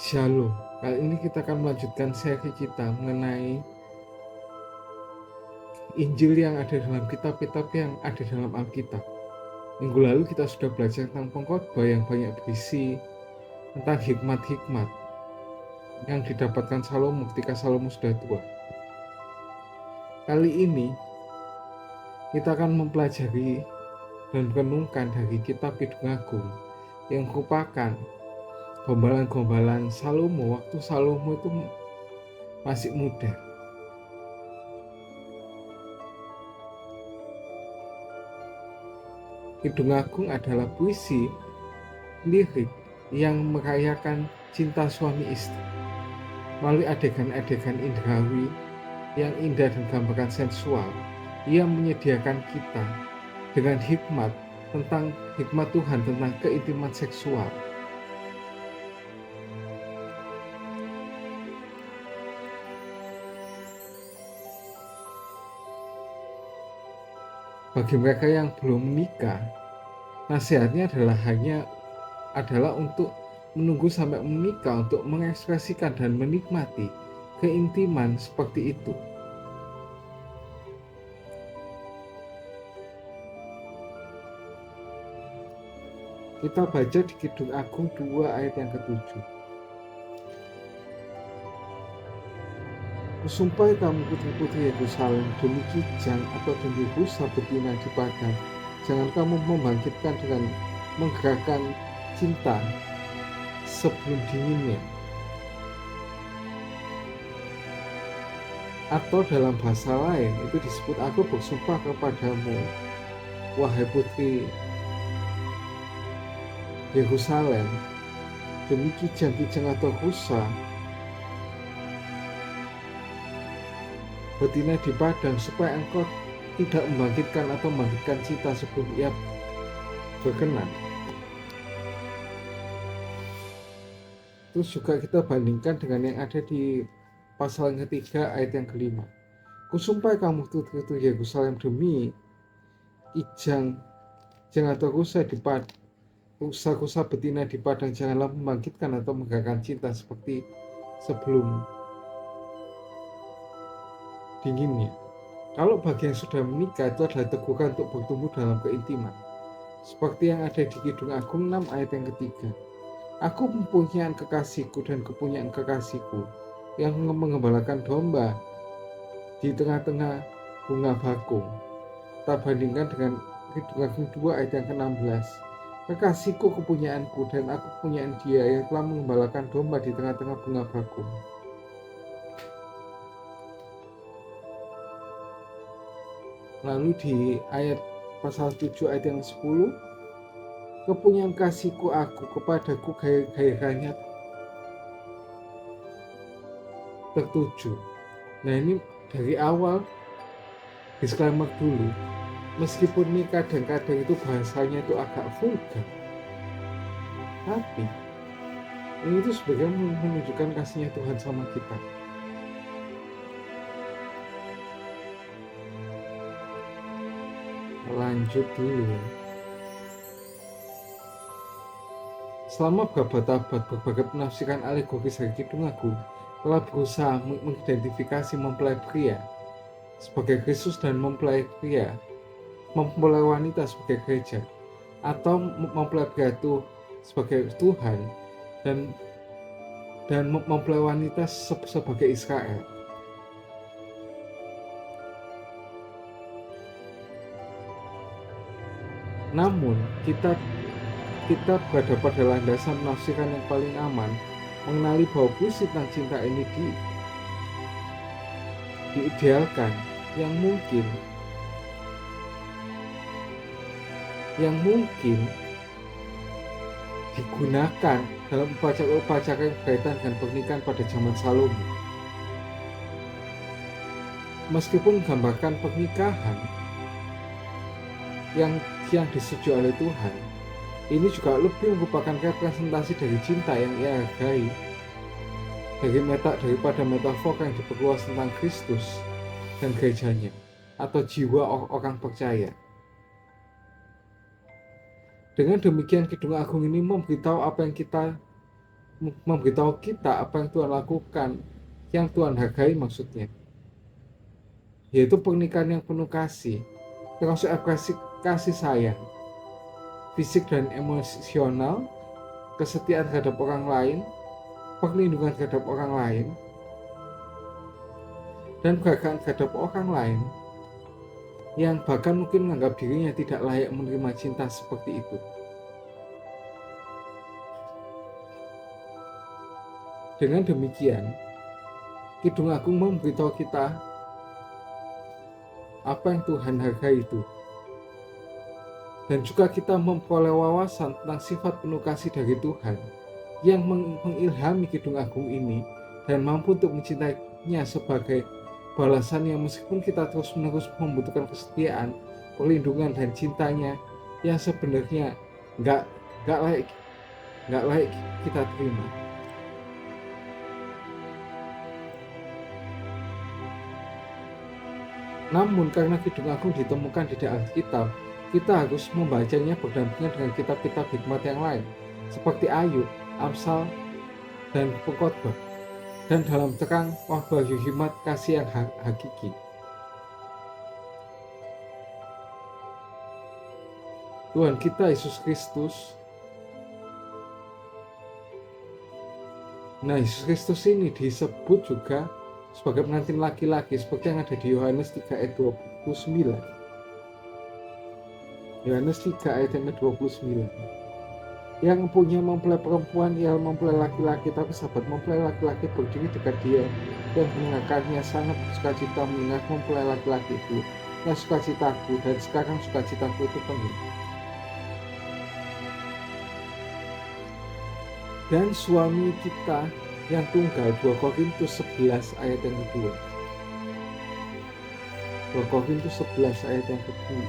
Shalom. Kali ini kita akan melanjutkan seri kita mengenai Injil yang ada dalam kitab-kitab yang ada dalam Alkitab. Minggu lalu kita sudah belajar tentang pengkhotbah yang banyak berisi tentang hikmat-hikmat yang didapatkan Salomo ketika Salomo sudah tua. Kali ini kita akan mempelajari dan merenungkan dari kitab Kidung Agung yang merupakan gombalan-gombalan Salomo waktu Salomo itu masih muda. Kidung Agung adalah puisi lirik yang merayakan cinta suami istri melalui adegan-adegan indrawi yang indah dan gambaran sensual. Ia menyediakan kita dengan hikmat Tuhan tentang keintiman seksual. Bagi mereka yang belum menikah, nasihatnya adalah untuk menunggu sampai menikah untuk mengekspresikan dan menikmati keintiman seperti itu. Kita baca di Kidung Agung 2 ayat yang ke-7. Kusumpahi kamu putri-putri Yerusalem demi kijang atau demi rusa betina di padang, jangan kamu membangkitkan dengan menggerakkan cinta sebelum dinginnya. Atau dalam bahasa lain itu disebut, aku bersumpah kepadamu, wahai putri Yerusalem, demi kijang-kijang atau rusa betina di padang, supaya engkau tidak membangkitkan atau membangkitkan cinta sebelum ia berkenan. Terus juga kita bandingkan dengan yang ada di pasal yang ketiga ayat yang kelima. Kusumpahi kamu putri Yerusalem demi kijang atau rusa betina di padang, janganlah membangkitkan atau menggerakkan cinta seperti sebelum dinginnya. Kalau bagi yang sudah menikah, itu adalah teguran untuk bertumbuh dalam keintiman, seperti yang ada di Kidung Agung 6 ayat yang ketiga. Aku mempunyai kekasihku dan kepunyaan kekasihku yang mengembalakan domba di tengah-tengah bunga bakung. Kita bandingkan dengan Kidung Agung 2 ayat yang ke-16. Kekasihku kepunyaanku dan aku kepunyaan dia yang telah mengembalakan domba di tengah-tengah bunga bakung. Lalu di ayat pasal 7 ayat yang 10, kepunyaan kasihku aku kepadaku gairahnya tertuju. Nah, ini dari awal disclaimer dulu, meskipun ini kadang-kadang itu bahasanya itu agak vulgar, tapi ini itu sebenarnya menunjukkan kasihnya Tuhan sama kita. Lanjut dulu. Selama berabad-abad, berbagai penafsiran alegoris dari Kidung Agung telah berusaha mengidentifikasi mempelai pria sebagai Kristus dan mempelai wanita sebagai gereja, atau mempelai pria itu sebagai Tuhan dan mempelai wanita sebagai Israel. Namun kita berada pada landasan penafsiran yang paling aman, mengenali bahwa puisi tentang cinta ini diidealkan, yang mungkin digunakan dalam upacara yang berkaitan dengan pernikahan pada zaman Salomo. Meskipun menggambarkan pernikahan yang disetujui oleh Tuhan, ini juga lebih merupakan representasi dari cinta yang ia hargai daripada metafor yang diperluas tentang Kristus dan gerejanya atau jiwa orang percaya. Dengan demikian, Kidung Agung ini memberitahu apa yang kita memberitahu kita apa yang Tuhan lakukan, yang Tuhan hargai maksudnya, yaitu pernikahan yang penuh kasih, termasuk kasih sayang, fisik dan emosional, kesetiaan terhadap orang lain, perlindungan terhadap orang lain, dan penghargaan terhadap orang lain yang bahkan mungkin menganggap dirinya tidak layak menerima cinta seperti itu. Dengan demikian, Kidung Agung memberitahu kita apa yang Tuhan hargai itu. Dan juga kita memperoleh wawasan tentang sifat penuh kasih dari Tuhan yang mengilhami Kidung Agung ini dan mampu untuk mencintainya sebagai balasan yang meskipun kita terus-menerus membutuhkan kesetiaan, perlindungan dan cintanya yang sebenarnya nggak layak kita terima. Namun karena Kidung Agung ditemukan di Alkitab, kita harus membacanya berdampingan dengan kitab-kitab hikmat yang lain, seperti Ayub, Amsal, dan Pengkhotbah, dan dalam terang wahyu hikmat kasih yang hakiki. Tuhan kita Yesus Kristus. Nah, Yesus Kristus ini disebut juga sebagai pengantin laki-laki seperti yang ada di Yohanes 3 ayat 29. Yohanes 3 ayat yang ke-29. Yang mempunyai mempelai perempuan ialah mempelai laki-laki, tapi sahabat mempelai laki-laki berdiri dekat dia dan mendengarkannya sangat bersukacita mendengar mempelai laki-laki itu. Nah, sukacitaku dan sekarang sukacitaku itu penuh. Dan suami kita yang tunggal, 2 Korintus 11 ayat yang kedua. 2 Korintus 11 ayat yang kedua.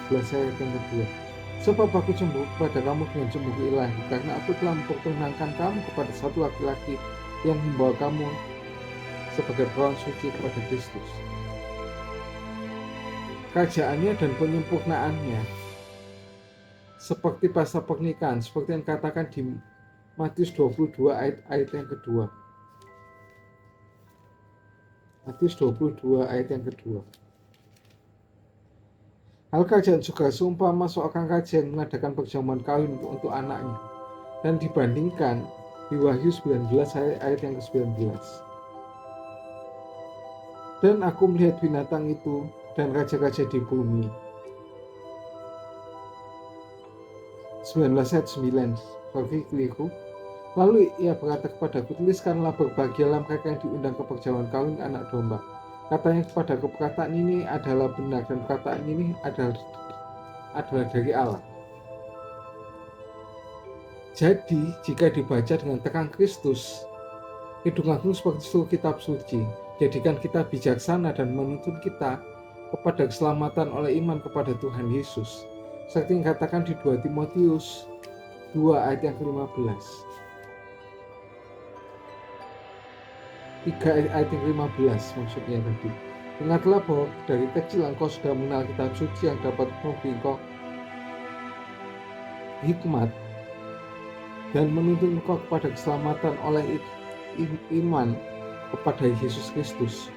11 ayat yang kedua. Sebab aku cemburu kepada kamu dengan cemburu ilahi, karena aku telah mempertunangkan kamu kepada satu laki-laki yang membawa kamu sebagai perawan suci kepada Kristus. Kerajaannya dan penyempurnaannya seperti pasal pernikahan, seperti yang katakan di Matius 22 ayat yang kedua. Matius 22 ayat yang kedua. Hal kerajaan juga seumpama seorang raja yang mengadakan perjamuan kawin untuk anaknya, dan dibandingkan di Wahyu 19 ayat yang ke-19. Dan aku melihat binatang itu dan raja-raja di bumi. 19 ayat 9. Sorry, keliru. Lalu ia berkata kepadaku, tuliskanlah berbahagialah mereka yang diundang ke perjamuan kawin anak domba. Katanya kepadaku, perkataan ini adalah benar dan perkataan ini adalah dari Allah. Jadi jika dibaca dengan terang Kristus, Kidung Agung seperti seluruh kitab suci, jadikan kita bijaksana dan menuntun kita kepada keselamatan oleh iman kepada Tuhan Yesus. Seperti yang dikatakan di 2 Timotius 2 ayat yang ke-15. 3 ayat yang ke-15 maksudnya tadi. Ingatlah bahwa dari kecil engkau sudah mengenal kitab suci yang dapat memberi engkau hikmat dan menuntun engkau kepada keselamatan oleh iman kepada Yesus Kristus.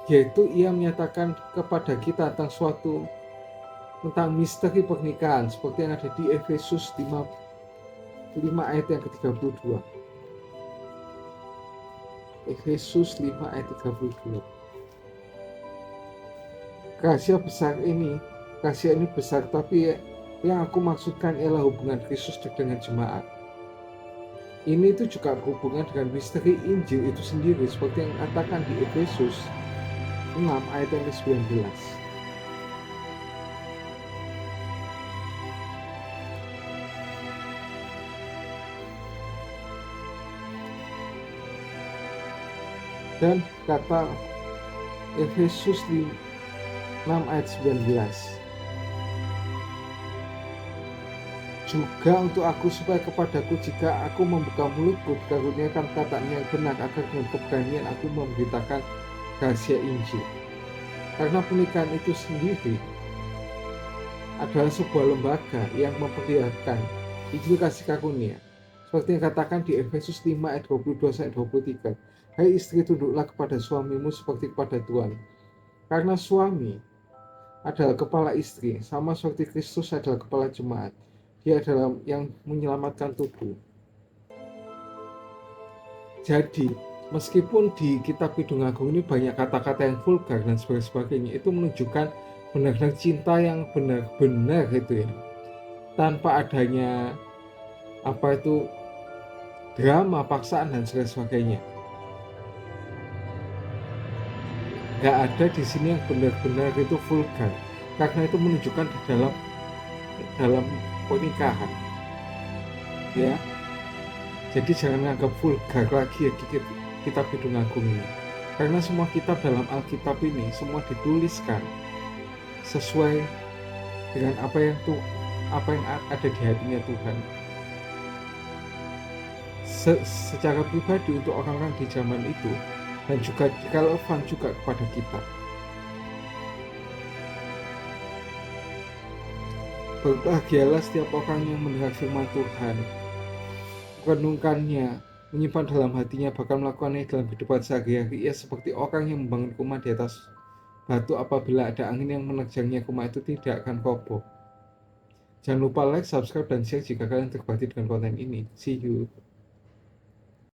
Yaitu ia menyatakan kepada kita tentang misteri pernikahan seperti yang ada di Efesus 5 ayat yang ke-32. Efesus 5 ayat 32. Rahasia ini besar, tapi yang aku maksudkan ialah hubungan Kristus dengan jemaat. Ini itu juga berhubungan dengan misteri Injil itu sendiri seperti yang dikatakan di Efesus 6 ayat yang ke-19. Dan kata Efesus 6 ayat 19, juga untuk aku supaya kepadaku jika aku membuka mulutku dikaruniakan perkataan yang benar agar dengan keberanian aku memberitakan rahasia Injil. Karena pernikahan itu sendiri adalah sebuah lembaga yang memperlihatkan Injil kasih karunia. Seperti yang katakan di Efesus 5 ayat 22 sampai 23. Hai istri, tunduklah kepada suamimu seperti kepada Tuhan. Karena suami adalah kepala istri, sama seperti Kristus adalah kepala jemaat. Dia adalah yang menyelamatkan tubuh. Jadi, meskipun di kitab Kidung Agung ini banyak kata-kata yang vulgar dan sebagainya, itu menunjukkan benar-benar cinta yang benar-benar itu ya, tanpa adanya drama, paksaan dan sebagainya. Nggak ada di sini yang benar-benar itu vulgar, karena itu menunjukkan di dalam pernikahan, ya. Jadi jangan menganggap vulgar lagi ya kitab Kidung Agung ini, karena semua kitab dalam Alkitab ini semua dituliskan sesuai dengan apa yang ada di hatinya Tuhan. Secara pribadi untuk orang-orang di zaman itu, dan juga relevan juga kepada kita. Berbahagialah setiap orang yang mendengar firman Tuhan, merenungkannya, menyimpan dalam hatinya, bahkan melakukannya dalam kehidupan sehari-hari. Ia seperti orang yang membangun rumah di atas batu. Apabila ada angin yang menerjangnya, rumah itu tidak akan roboh. Jangan lupa like, subscribe, dan share jika kalian tertarik dengan konten ini. See you.